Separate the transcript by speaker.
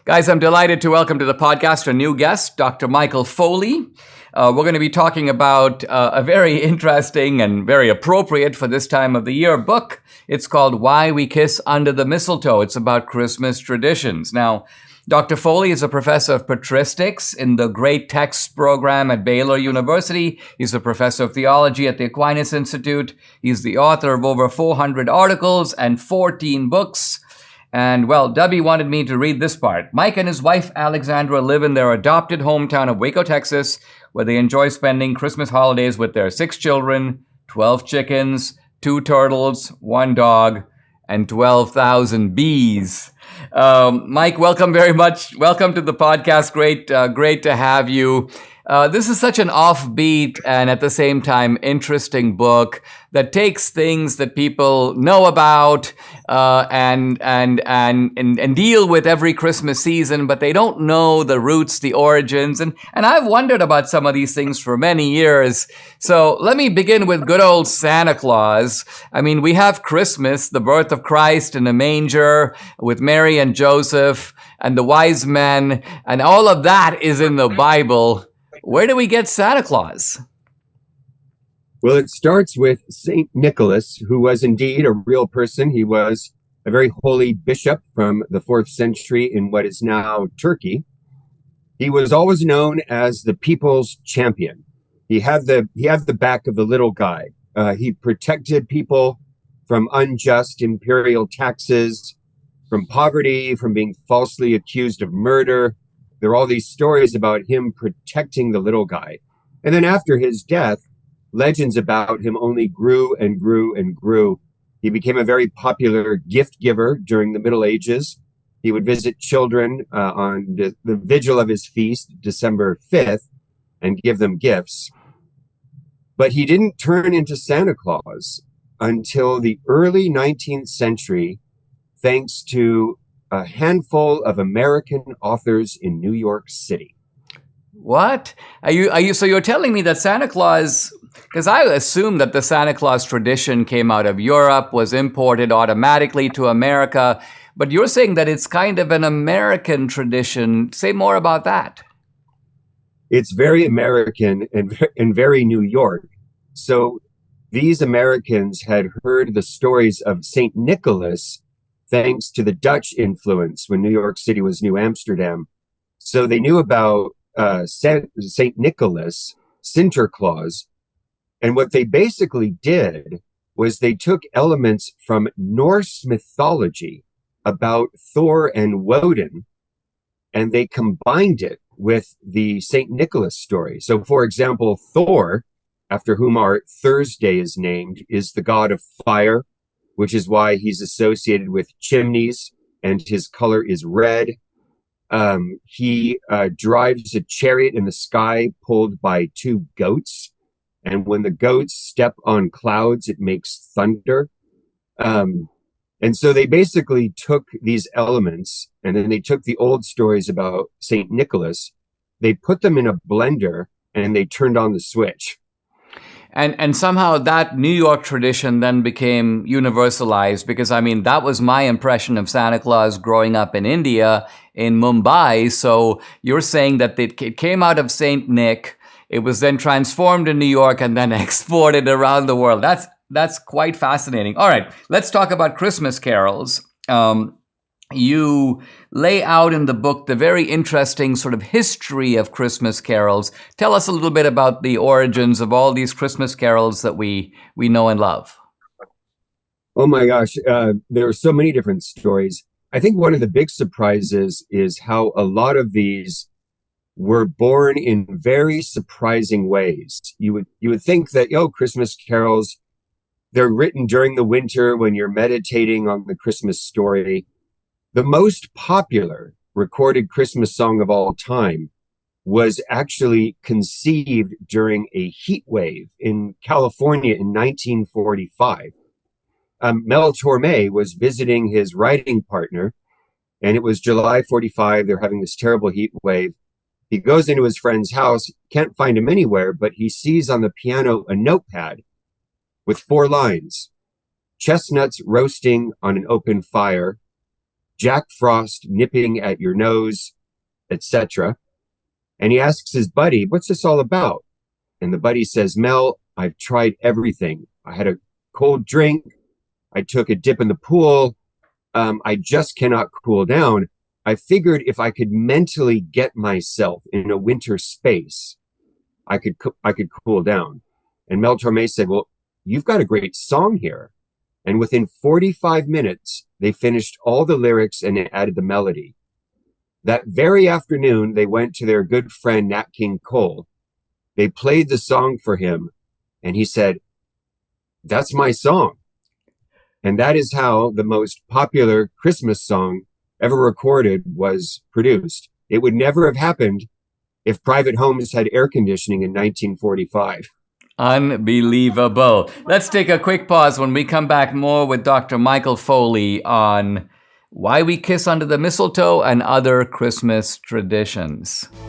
Speaker 1: Guys, I'm delighted to welcome to the podcast a new guest, Dr. Michael Foley. We're going to be talking about a very interesting and very appropriate for this time of the year book. It's called Why We Kiss Under the Mistletoe. It's about Christmas traditions. Now, Dr. Foley is a professor of patristics in the Great Texts program at Baylor University. He's a professor of theology at the Aquinas Institute. He's the author of over 400 articles and 14 books. And, well, Debbie wanted me to read this part. Mike and his wife, Alexandra, live in their adopted hometown of Waco, Texas, where they enjoy spending Christmas holidays with their 6 children, 12 chickens, 2 turtles, 1 dog, and 12,000 bees. Mike, welcome very much. Welcome to the podcast. Great to have you. This is such an offbeat and at the same time interesting book that takes things that people know about and deal with every Christmas season, but they don't know the roots, the origins, and I've wondered about some of these things for many years. So let me begin with good old Santa Claus. I mean, we have Christmas, the birth of Christ in a manger with Mary and Joseph and the wise men, and all of that is in the Bible. Where do we get Santa Claus?
Speaker 2: Well, it starts with St. Nicholas, who was indeed a real person. He was a very holy bishop from the 4th century in what is now Turkey. He was always known as the people's champion. He had the back of the little guy. He protected people from unjust imperial taxes, from poverty, from being falsely accused of murder. There are all these stories about him protecting the little guy. And then after his death, legends about him only grew and grew and grew. He became a very popular gift giver during the Middle Ages. He would visit children on the vigil of his feast, December 5th, and give them gifts. But he didn't turn into Santa Claus until the early 19th century, thanks to a handful of American authors in New York City.
Speaker 1: What? So you're telling me that Santa Claus, because I assume that the Santa Claus tradition came out of Europe, was imported automatically to America, but you're saying that it's kind of an American tradition. Say more about that.
Speaker 2: It's very American and very New York. So these Americans had heard the stories of St. Nicholas thanks to the Dutch influence when New York City was New Amsterdam. So they knew about St. Nicholas, Sinterklaas. And what they basically did was they took elements from Norse mythology about Thor and Woden, and they combined it with the St. Nicholas story. So, for example, Thor, after whom our Thursday is named, is the god of fire, which is why he's associated with chimneys and his color is red. He drives a chariot in the sky pulled by 2 goats. And when the goats step on clouds, it makes thunder. And so they basically took these elements and then they took the old stories about St. Nicholas, they put them in a blender and they turned on the switch.
Speaker 1: And somehow that New York tradition then became universalized because, I mean, that was my impression of Santa Claus growing up in India, in Mumbai. So you're saying that it came out of St. Nick, it was then transformed in New York and then exported around the world. That's quite fascinating. All right, let's talk about Christmas carols. You lay out in the book the very interesting sort of history of Christmas carols. Tell us a little bit about the origins of all these Christmas carols that we know and love.
Speaker 2: Oh my gosh, there are so many different stories. I think one of the big surprises is how a lot of these were born in very surprising ways. You would think that, Christmas carols, they're written during the winter when you're meditating on the Christmas story. The most popular recorded Christmas song of all time was actually conceived during a heat wave in California in 1945. Mel Torme was visiting his writing partner, and it was July 45. They're having this terrible heat wave. He goes into his friend's house, can't find him anywhere, but he sees on the piano a notepad with 4 lines. Chestnuts roasting on an open fire. Jack Frost nipping at your nose, etc. And he asks his buddy, what's this all about? And the buddy says, Mel, I've tried everything. I had a cold drink. I took a dip in the pool. I just cannot cool down. I figured if I could mentally get myself in a winter space, I could cool down. And Mel Torme said, well, you've got a great song here. And within 45 minutes, they finished all the lyrics and they added the melody. That very afternoon, they went to their good friend, Nat King Cole. They played the song for him, and he said, that's my song. And that is how the most popular Christmas song ever recorded was produced. It would never have happened if private homes had air conditioning in 1945.
Speaker 1: Unbelievable. Let's take a quick pause. When we come back, more with Dr. Michael Foley on why we kiss under the mistletoe and other Christmas traditions.